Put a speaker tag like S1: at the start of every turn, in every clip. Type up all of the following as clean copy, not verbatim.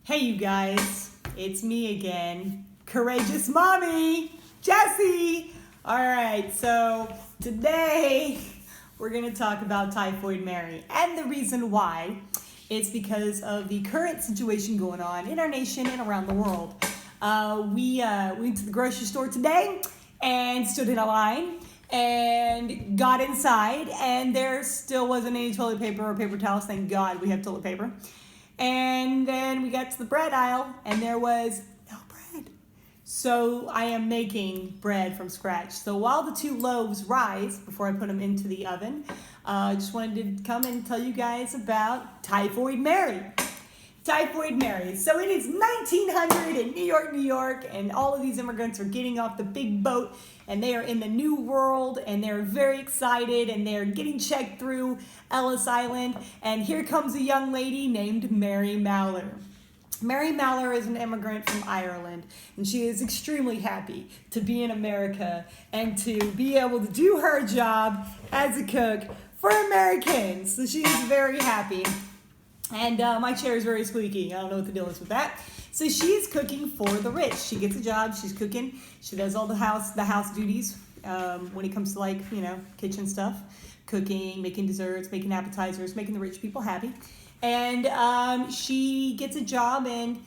S1: Hey you guys, it's me again, Courageous Mommy, Jessie. Alright, so today we're going to talk about Typhoid Mary. And the reason why is because of the current situation going on in our nation and around the world. We went to the grocery store today and stood in a line and got inside, and there still wasn't any toilet paper or paper towels. Thank God we have toilet paper. And then we got to the bread aisle, and there was no bread. So I am making bread from scratch. So while the two loaves rise, before I put them into the oven, I just wanted to come and tell you guys about Typhoid Mary. Typhoid Mary. So it is 1900 in New York, and all of these immigrants are getting off the big boat, and they are in the new world, and they're very excited, and they're getting checked through Ellis Island, and here comes a young lady named Mary Mallon. Mary Mallon is an immigrant from Ireland, and she is extremely happy to be in America and to be able to do her job as a cook for Americans. So she is very happy. And my chair is very squeaky. I don't know what the deal is with that. So she's cooking for the rich. She gets a job. She's cooking. She does all the house duties when it comes to kitchen stuff, cooking, making desserts, making appetizers, making the rich people happy. And she gets a job in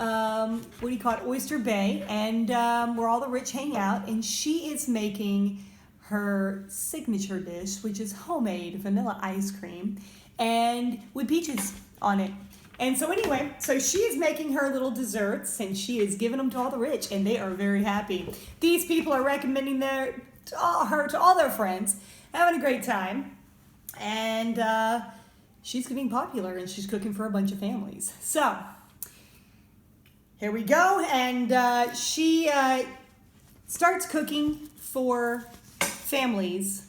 S1: Oyster Bay, and where all the rich hang out. And she is making her signature dish, which is homemade vanilla ice cream and with peaches on it. And so anyway, so she is making her little desserts, and she is giving them to all the rich, and they are very happy. These people are recommending her to all their friends, having a great time. And she's getting popular, and she's cooking for a bunch of families. So here we go. And she starts cooking for families.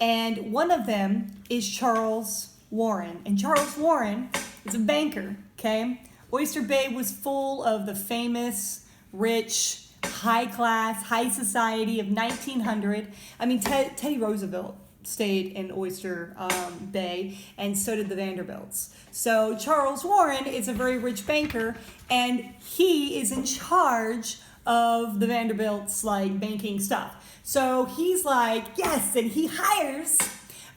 S1: And one of them is Charles Warren. And Charles Warren is a banker, okay? Oyster Bay was full of the famous, rich, high-class, high society of 1900. I mean, Teddy Roosevelt stayed in Oyster Bay, and so did the Vanderbilts. So Charles Warren is a very rich banker, and he is in charge of the Vanderbilts' banking stuff. So he's like, yes, and he hires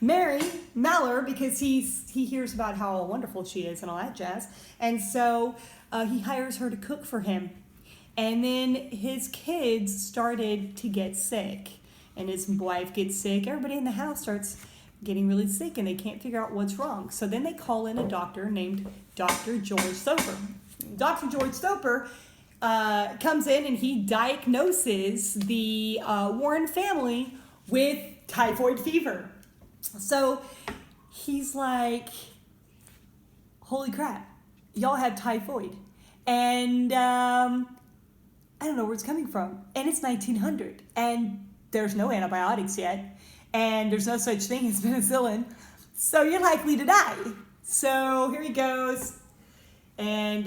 S1: Mary Mallon because he hears about how wonderful she is and all that jazz. And so he hires her to cook for him. And then his kids started to get sick, and his wife gets sick. Everybody in the house starts getting really sick, and they can't figure out what's wrong. So then they call in a doctor named Dr. George Soper. Dr. George Soper comes in, and he diagnoses the Warren family with typhoid fever. So he's like, holy crap, y'all have typhoid. And I don't know where it's coming from. And it's 1900, and there's no antibiotics yet, and there's no such thing as penicillin. So you're likely to die. So here he goes. And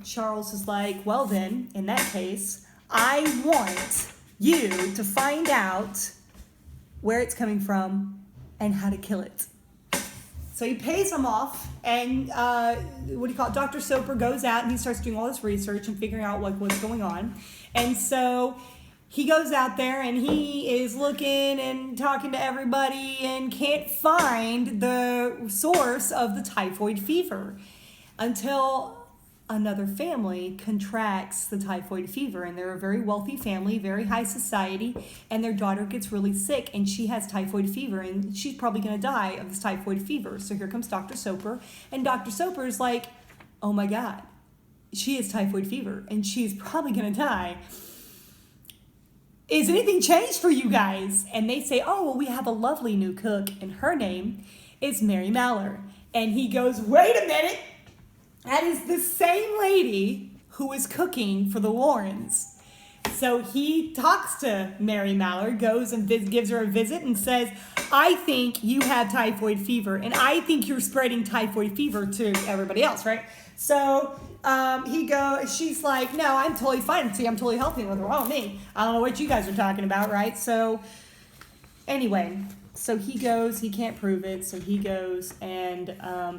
S1: Charles is like, well then, in that case, I want you to find out where it's coming from and how to kill it. So he pays him off, and Dr. Soper goes out, and he starts doing all this research and figuring out what's going on. And so he goes out there, and he is looking and talking to everybody and can't find the source of the typhoid fever until another family contracts the typhoid fever. And they're a very wealthy family, very high society, and their daughter gets really sick, and she has typhoid fever, and she's probably going to die of this typhoid fever. So here comes Dr. Soper, and Dr. Soper is like, oh my God, she has typhoid fever, and she's probably going to die. Is anything changed for you guys? And they say, oh, well, we have a lovely new cook, and her name is Mary Mallon. And he goes, wait a minute. That is the same lady who is cooking for the Warrens. So he talks to Mary Mallon, goes and gives her a visit, and says, I think you have typhoid fever, and I think you're spreading typhoid fever to everybody else, right? So she's like, no, I'm totally fine. See, I'm totally healthy. What's wrong with me? I don't know what you guys are talking about, right? So anyway, So he goes, he can't prove it, so he goes and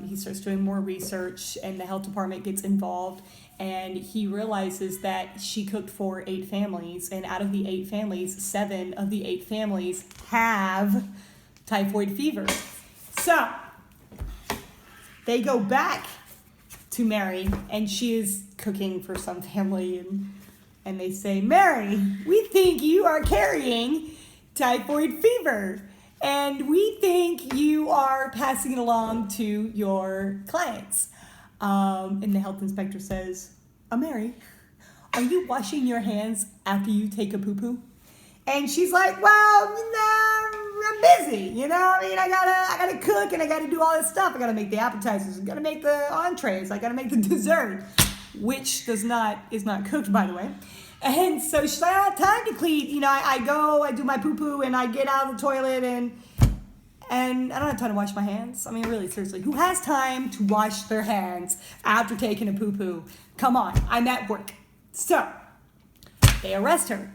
S1: he starts doing more research, and the health department gets involved, and he realizes that she cooked for 8 families, and out of the 8 families, 7 of the 8 families have typhoid fever. So they go back to Mary, and she is cooking for some family, and they say, Mary, we think you are carrying typhoid fever, and we think you are passing it along to your clients. And the health inspector says, Mary, are you washing your hands after you take a poo-poo? And she's like, well, I'm busy, I gotta cook, and I gotta do all this stuff. I gotta make the appetizers, I gotta make the entrees, I gotta make the dessert, which is not cooked, by the way. And so she's like, I don't have time to clean. I go, I do my poo-poo, and I get out of the toilet, and I don't have time to wash my hands. I mean, really, seriously, who has time to wash their hands after taking a poo-poo? Come on, I'm at work. So they arrest her,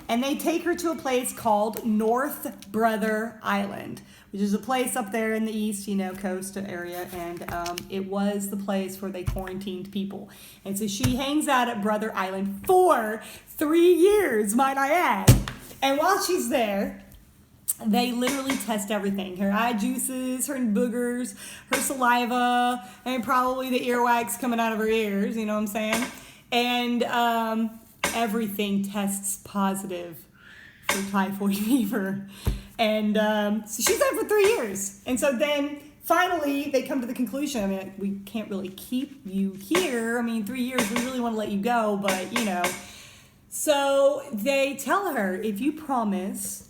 S1: and they take her to a place called North Brother Island, which is a place up there in the east, coast area, and it was the place where they quarantined people. And so she hangs out at Brother Island for 3 years, might I add. And while she's there, they literally test everything. Her eye juices, her boogers, her saliva, and probably the earwax coming out of her ears, you know what I'm saying? And everything tests positive for typhoid fever. And so she's there for 3 years. And so then finally they come to the conclusion, we can't really keep you here. 3 years, we really want to let you go, but So they tell her, if you promise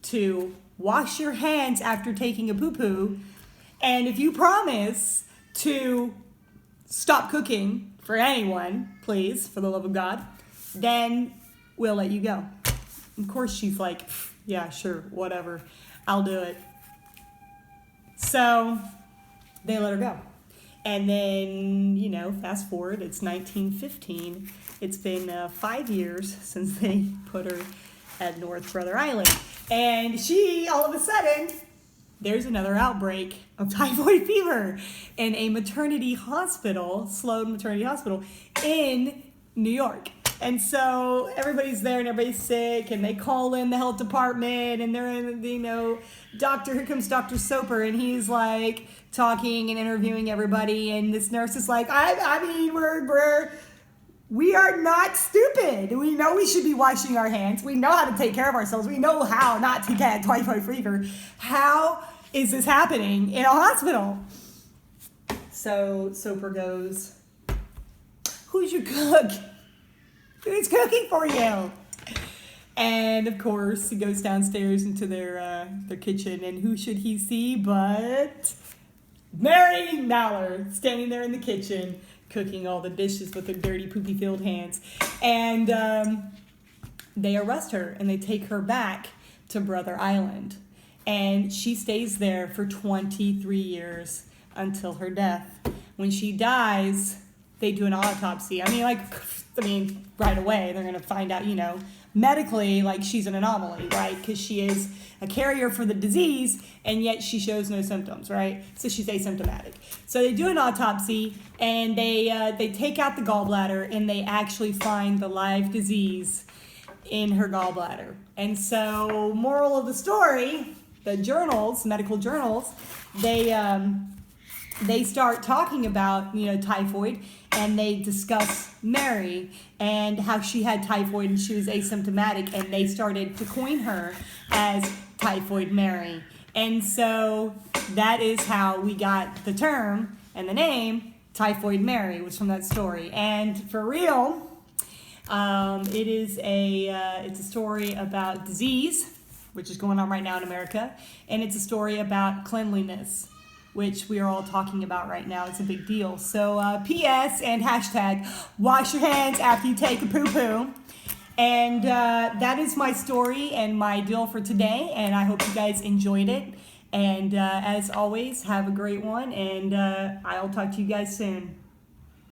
S1: to wash your hands after taking a poo-poo, and if you promise to stop cooking for anyone, please, for the love of God, then we'll let you go. Of course, she's like, yeah, sure, whatever, I'll do it. So they let her go. And then, fast forward, it's 1915. It's been 5 years since they put her at North Brother Island. And she, all of a sudden, there's another outbreak of typhoid fever in a maternity hospital, Sloan Maternity Hospital, in New York. And so everybody's there and everybody's sick, and they call in the health department, and they're in, here comes Dr. Soper, and he's like talking and interviewing everybody, and this nurse is like, we are not stupid. We know we should be washing our hands. We know how to take care of ourselves. We know how not to get typhoid fever. How is this happening in a hospital? So Soper goes, who's your cook? Who's cooking for you? And of course, he goes downstairs into their kitchen, and who should he see but Mary Mallon standing there in the kitchen, cooking all the dishes with her dirty, poopy-filled hands. And they arrest her, and they take her back to Brother Island. And she stays there for 23 years until her death. When she dies, they do an autopsy. Right away, they're going to find out, medically, she's an anomaly, right? Because she is a carrier for the disease, and yet she shows no symptoms, right? So she's asymptomatic. So they do an autopsy, and they take out the gallbladder, and they actually find the live disease in her gallbladder. And so, moral of the story, the journals, medical journals, they start talking about, typhoid, and they discuss Mary and how she had typhoid and she was asymptomatic, and they started to coin her as Typhoid Mary. And so that is how we got the term and the name Typhoid Mary, was from that story. And for real, it's a story about disease, which is going on right now in America, and it's a story about cleanliness, which we are all talking about right now. It's a big deal. So P.S. and hashtag, wash your hands after you take a poo-poo. And that is my story and my deal for today, and I hope you guys enjoyed it. And as always, have a great one, and I'll talk to you guys soon.